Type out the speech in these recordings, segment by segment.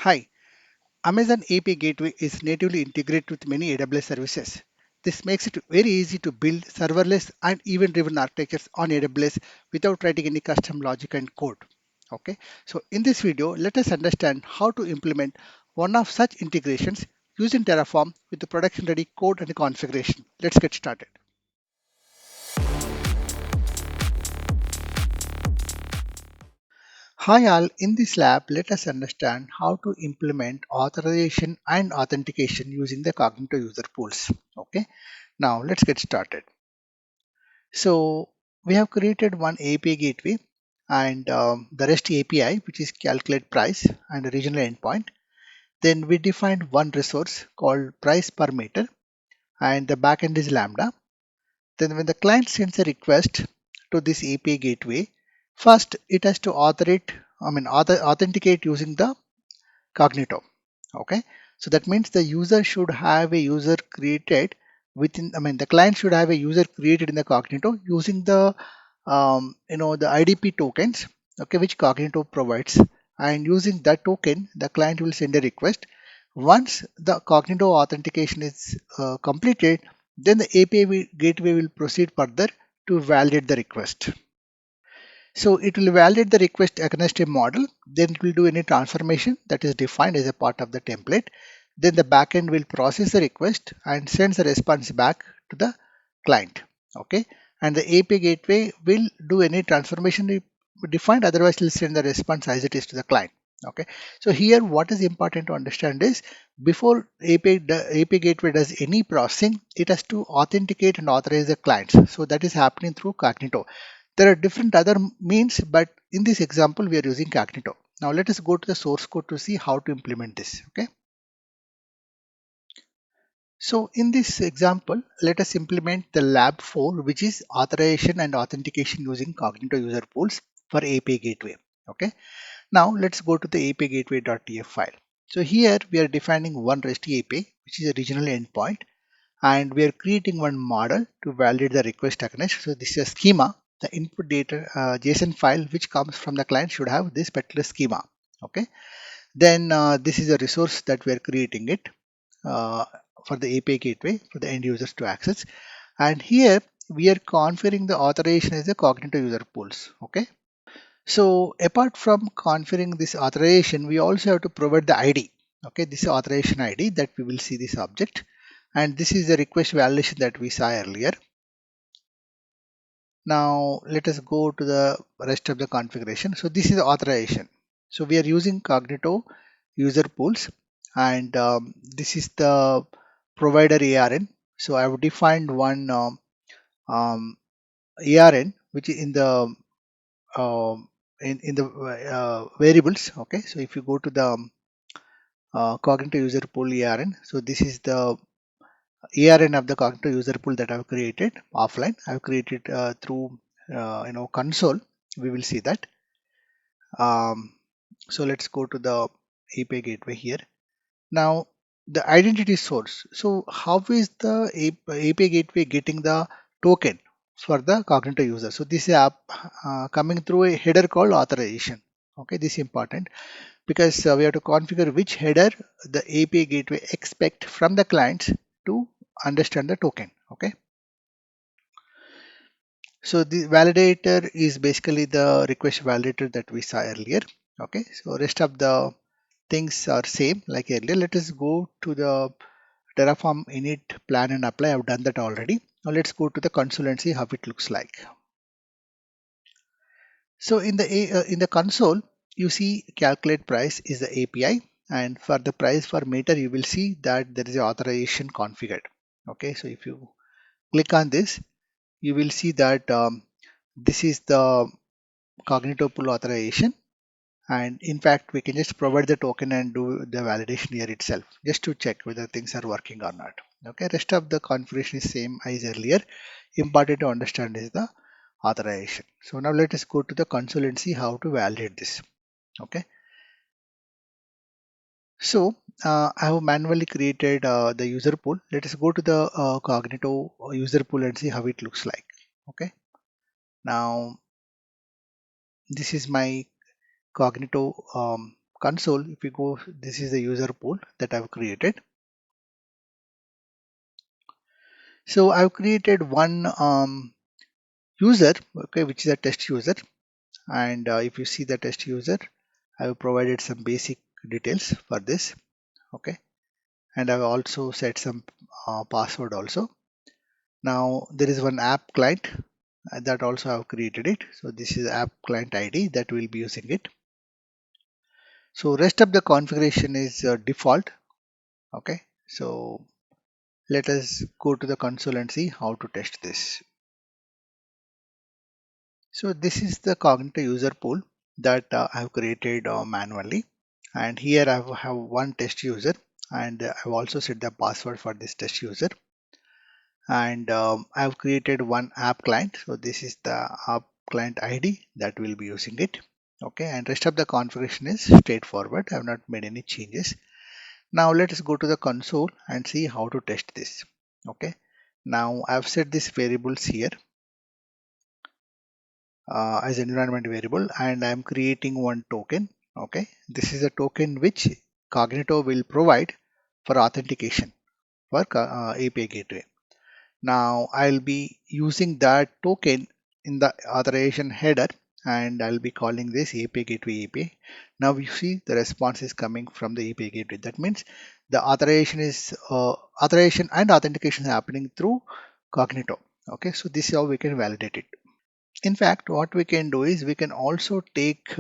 Hi, Amazon API Gateway is natively integrated with many AWS services. This makes it very easy to build serverless and event-driven architectures on AWS without writing any custom logic and code. Okay, so in this video, let us understand how to implement one of such integrations using Terraform with the production-ready code and configuration. Let's get started. Hi all, in this lab, let us understand how to implement authorization and authentication using the Cognito user pools. Okay, now let's get started. So we have created one API gateway and the REST API, which is calculate price and a regional endpoint. Then we defined one resource called price per meter and the backend is Lambda. Then when the client sends a request to this API gateway, first it has to authenticate using the Cognito. Okay, so that means the user should have a user created the client should have a user created in the Cognito using the the IDP tokens, okay, which Cognito provides, and using that token the client will send a request. Once the Cognito authentication is completed, then the API gateway will proceed further to validate the request. So it will validate the request against a model, then it will do any transformation that is defined as a part of the template. Then the backend will process the request and sends the response back to the client. Okay, and the API gateway will do any transformation defined, otherwise it will send the response as it is to the client. Okay, so here what is important to understand is before API gateway does any processing, it has to authenticate and authorize the clients. So that is happening through Cognito. There are different other means, but in this example, we are using Cognito. Now let us go to the source code to see how to implement this. Okay. So in this example, let us implement the Lab4, which is authorization and authentication using Cognito user pools for API gateway. Okay. Now let's go to the API gateway.tf file. So here we are defining one REST API, which is a regional endpoint, and we are creating one model to validate the request against. So this is a schema. The input data JSON file which comes from the client should have this particular schema. Okay. Then this is a resource that we are creating it uh, for the API gateway for the end users to access. And here we are configuring the authorization as a Cognito user pools. Okay. So apart from configuring this authorization, we also have to provide the ID. Okay, this is authorization ID that we will see this object, and this is the request validation that we saw earlier. Now let us go to the rest of the configuration. So this is the authorization. So we are using Cognito user pools, and this is the provider ARN. So I have defined one ARN which is um, in the variables. Okay, so if you go to the Cognito user pool ARN, so this is the ARN of the Cognito user pool that I've created offline. I've created through console. We will see that. So let's go to the API gateway here. Now the identity source. So how is the API gateway getting the token for the Cognito user? So this is coming through a header called authorization. Okay, this is important because we have to configure which header the API gateway expect from the clients to understand the token. Okay, so the validator is basically the request validator that we saw earlier. Okay, so rest of the things are same like earlier. Let us go to the Terraform init plan and apply. I've done that already. Now let's go to the console and see how it looks like. So in the console, you see calculate price is the API, and for the price per meter, you will see that there is a authorization configured. Okay, so if you click on this, you will see that this is the Cognito pool authorization, and in fact, we can just provide the token and do the validation here itself, just to check whether things are working or not. Okay, rest of the configuration is same as earlier. Important to understand is the authorization. So now let us go to the console and see how to validate this. Okay, so I have manually created the user pool. Let us go to the Cognito user pool and see how it looks like. Okay, now this is my Cognito console, if we go, this is the user pool that I've created. So I've created one user, okay, which is a test user. And if you see the test user, I have provided some basic details for this, okay, and I've also set some password also. Now there is one app client that also I've created it. So this is app client ID that we'll be using it. So rest of the configuration is default, okay. So let us go to the console and see how to test this. So this is the Cognito user pool that I have created manually, and here I have one test user, and I've also set the password for this test user, and I've created one app client. So this is the app client ID that we'll be using it, okay, and rest of the configuration is straightforward. I have not made any changes. Now let us go to the console and see how to test this, okay. Now I've set these variables here as environment variable, and I'm creating one token, okay. This is a token which Cognito will provide for authentication for API gateway. Now I'll be using that token in the authorization header, and I'll be calling this API gateway API. Now you see the response is coming from the API gateway. That means the authorization and authentication is happening through Cognito. Okay, so this is how we can validate it. In fact, what we can do is we can also take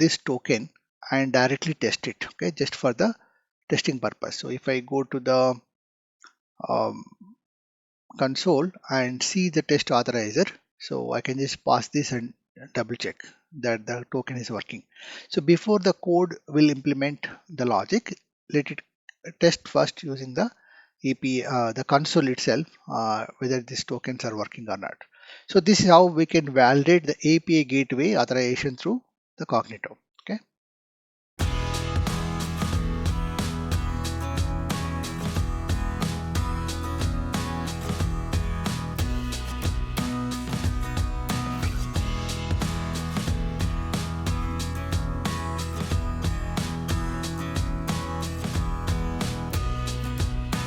this token and directly test it, okay, just for the testing purpose. So if I go to the um, console and see the test authorizer, so I can just pass this and double check that the token is working. So before the code will implement the logic, let it test first using the API, the console itself, whether these tokens are working or not. So this is how we can validate the API gateway authorization through the Cognito.